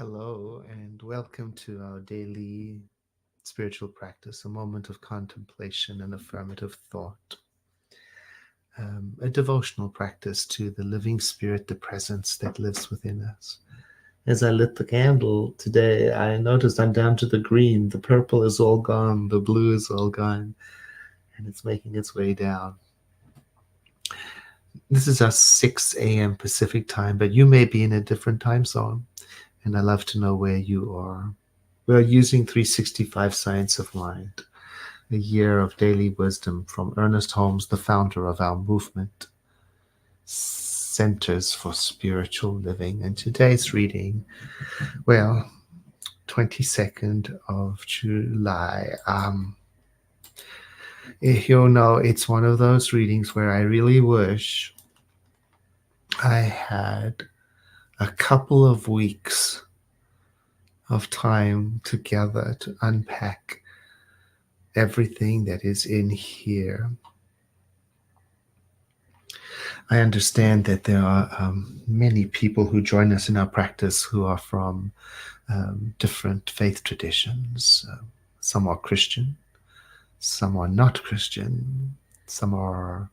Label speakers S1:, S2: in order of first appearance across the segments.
S1: Hello, and welcome to our daily spiritual practice, a moment of contemplation and affirmative thought, a devotional practice to the living spirit, the presence that lives within us. As I lit the candle today, I noticed I'm down to the green. The purple is all gone, the blue is all gone, and it's making its way down. This is our 6 a.m. Pacific time, but you may be in a different time zone, and I'd love to know where you are. We are using 365 Science of Mind, a year of daily wisdom from Ernest Holmes, the founder of our movement, Centers for Spiritual Living. And today's reading, well, 22nd of July. You know, it's one of those readings where I really wish I had a couple of weeks of time together to unpack everything that is in here. I understand that there are many people who join us in our practice who are from different faith traditions. Some are Christian, some are not Christian, some are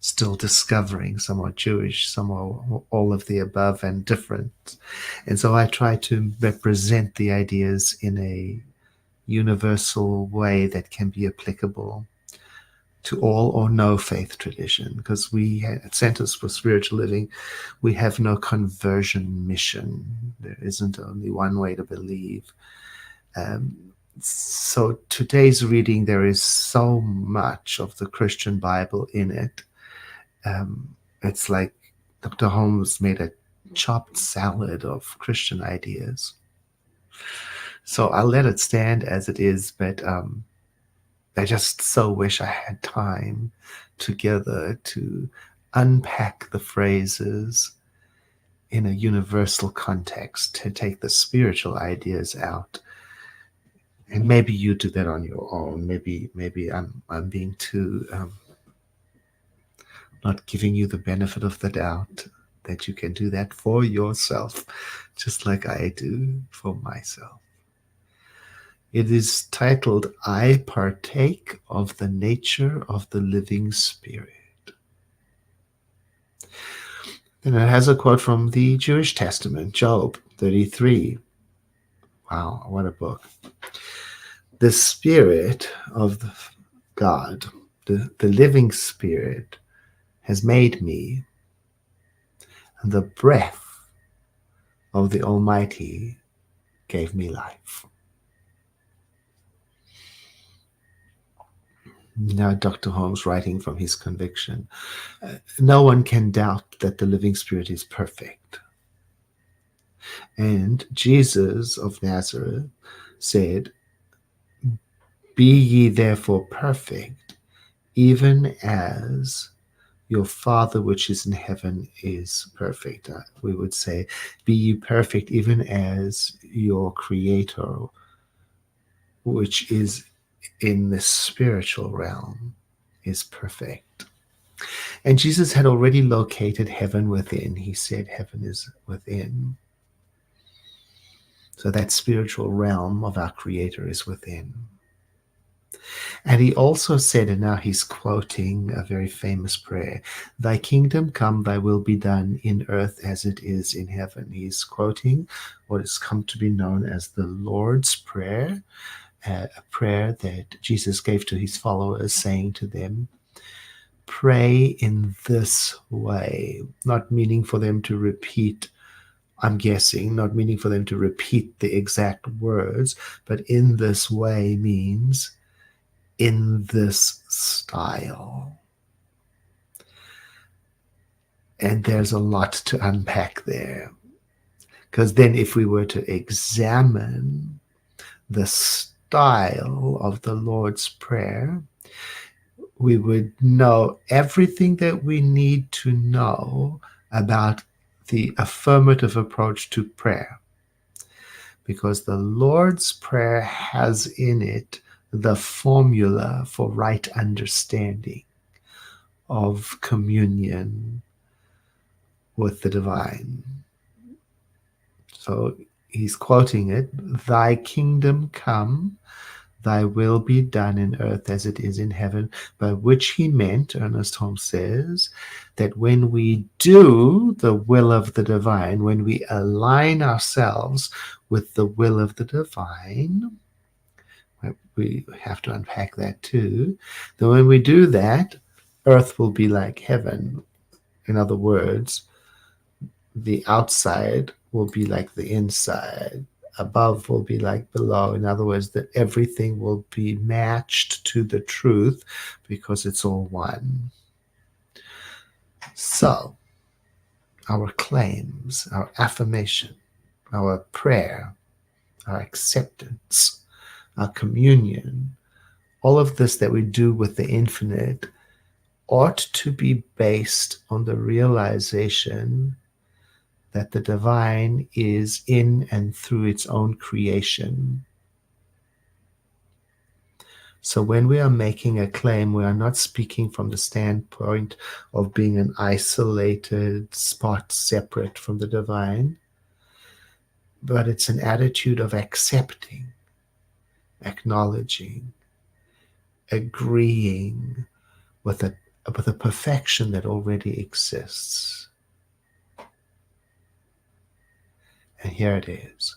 S1: still discovering, some are Jewish, some are all of the above and different. And so I try to represent the ideas in a universal way that can be applicable to all or no faith tradition, because we at Centers for Spiritual Living, we have no conversion mission. There isn't only one way to believe. So today's reading, there is so much of the Christian Bible in it. It's like Dr. Holmes made a chopped salad of Christian ideas. So I'll let it stand as it is, but I just so wish I had time together to unpack the phrases in a universal context, to take the spiritual ideas out. And maybe you do that on your own. Maybe I'm being too not giving you the benefit of the doubt that you can do that for yourself, just like I do for myself. It is titled, I Partake of the Nature of the Living Spirit. And it has a quote from the Jewish Testament, Job 33. Wow, what a book. The Spirit of God, the living Spirit, has made me, and the breath of the Almighty gave me life. Now, Dr. Holmes, writing from his conviction, no one can doubt that the living Spirit is perfect. And Jesus of Nazareth said, be ye therefore perfect, even as your Father which is in heaven is perfect. We would say, be ye perfect, even as your Creator, which is in the spiritual realm, is perfect. And Jesus had already located heaven within. He said heaven is within. So that spiritual realm of our Creator is within. And he also said, and now he's quoting a very famous prayer, thy kingdom come, thy will be done in earth as it is in heaven. He's quoting what has come to be known as the Lord's Prayer, a prayer that Jesus gave to his followers, saying to them, pray in this way, not meaning for them to repeat, I'm guessing, not meaning for them to repeat the exact words, but in this way means in this style. And there's a lot to unpack there. Because then if we were to examine the style of the Lord's Prayer, we would know everything that we need to know about the affirmative approach to prayer. Because the Lord's Prayer has in it the formula for right understanding of communion with the divine. So he's quoting it, "Thy kingdom come, thy will be done in earth as it is in heaven," by which he meant, Ernest Holmes says, that when we do the will of the divine, when we align ourselves with the will of the divine, we have to unpack that too, that when we do that, earth will be like heaven. In other words, the outside will be like the inside, above will be like below. In other words, that everything will be matched to the truth because it's all one. So, our claims, our affirmation, our prayer, our acceptance, our communion, all of this that we do with the infinite ought to be based on the realization that the divine is in and through its own creation. So when we are making a claim, we are not speaking from the standpoint of being an isolated spot separate from the divine, but it's an attitude of accepting, acknowledging, agreeing with a perfection that already exists. And here it is.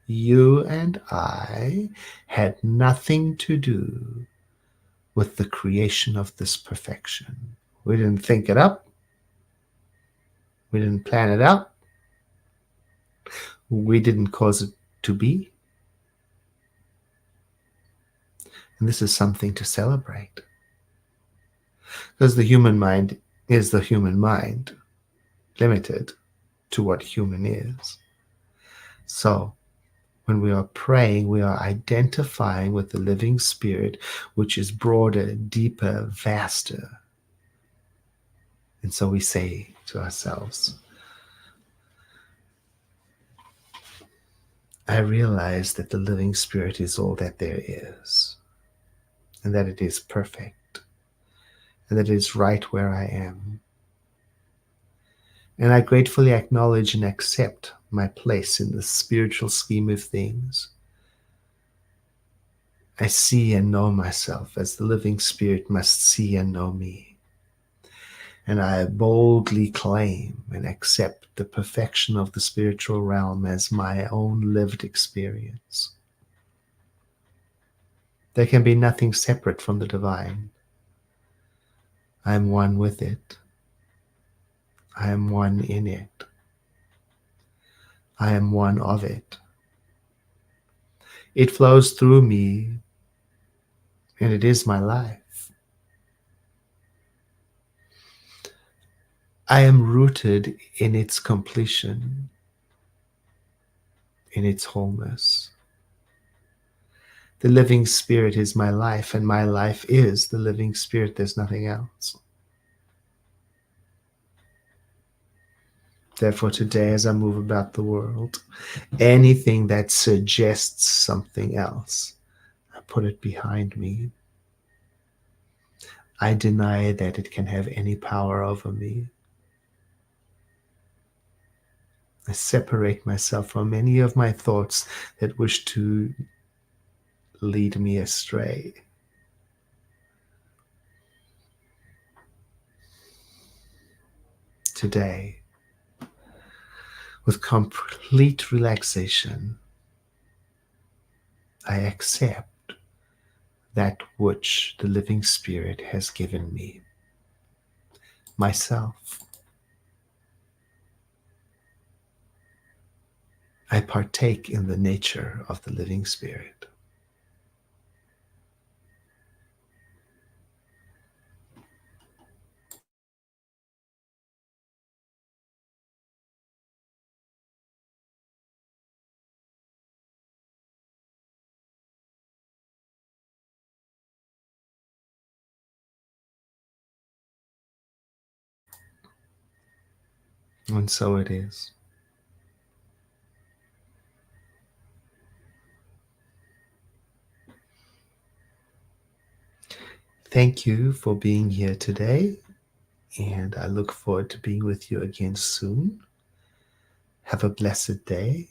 S1: You and I had nothing to do with the creation of this perfection. We didn't think it up. We didn't plan it out. We didn't cause it to be. And this is something to celebrate. Because the human mind is the human mind, limited to what human is. So, when we are praying, we are identifying with the living spirit, which is broader, deeper, vaster. And so we say to ourselves, I realize that the living spirit is all that there is, and that it is perfect, and that it is right where I am. And I gratefully acknowledge and accept my place in the spiritual scheme of things. I see and know myself as the living spirit must see and know me. And I boldly claim and accept the perfection of the spiritual realm as my own lived experience. There can be nothing separate from the divine. I am one with it. I am one in it. I am one of it. It flows through me, and it is my life. I am rooted in its completion, in its wholeness. The living spirit is my life, and my life is the living spirit. There's nothing else. Therefore, today, as I move about the world, anything that suggests something else, I put it behind me. I deny that it can have any power over me. I separate myself from any of my thoughts that wish to lead me astray. Today, with complete relaxation, I accept that which the living spirit has given me, myself. I partake in the nature of the living spirit. And so it is. Thank you for being here today, and I look forward to being with you again soon. Have a blessed day,